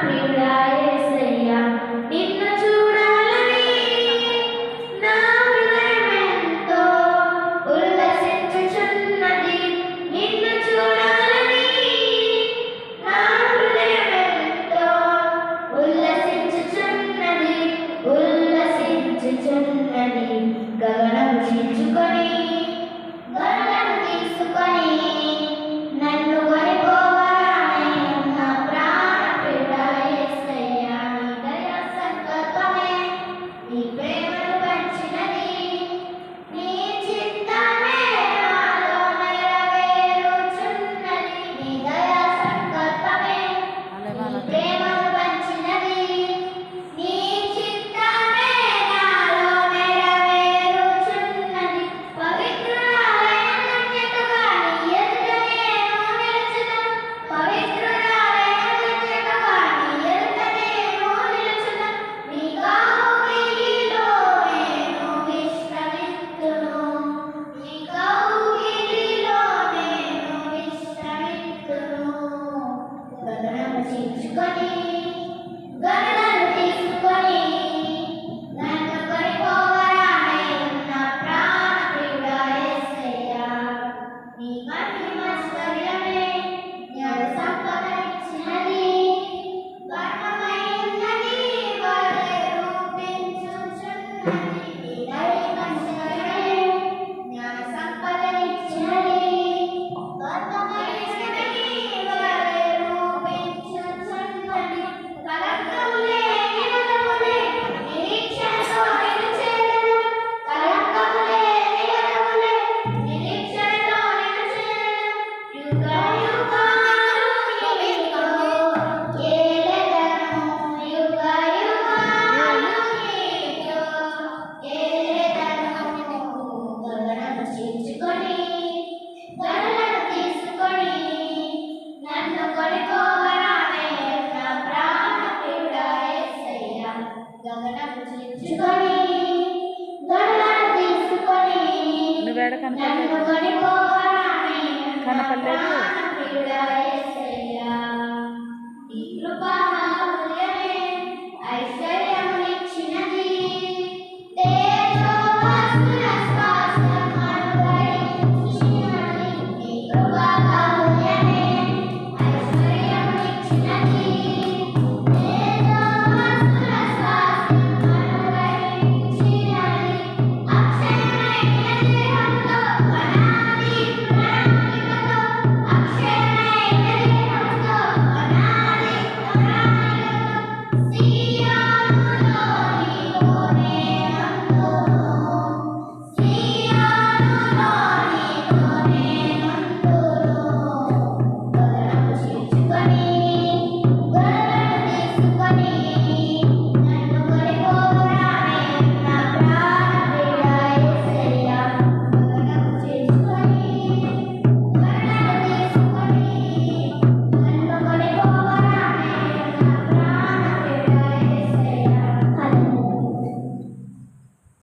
ప్రియుడా యేసయ్యా నిన్ను చూడాలని నా హృదయమెంతో ఉల్లసించుచున్నది. నిన్ను చూడాలని నా హృదయమెంతో ఉల్లసించుచున్నది. గగనము చించుకొని గగనము తీసుకొని నన్ను కొనిపోవాలని నా ప్రాణ ప్రియుడా యేసయ్యా నీ దయా సంకల్పమే నీ ప్రేమను పంచినది. నీ చిత్తమే నాలో నెరవేరుచున్నది. నీ దయా సంకల్పమే నీ ప్రేమను పంచినది. నీ చిత్తమే నాలో నెరవేరుచున్నది. పవిత్రురాలయమునకెటుగా నీ ఎదుట నేను నిలుచును. పవిత్రురాలయమునకెటుగా నీ ఎదుట నేను నిలుచును. నీ కౌగిలిలో నేను విశ్రమింతును. నీ కౌగిలిలో నేను విశ్రమింతును. గగనము చించుకొని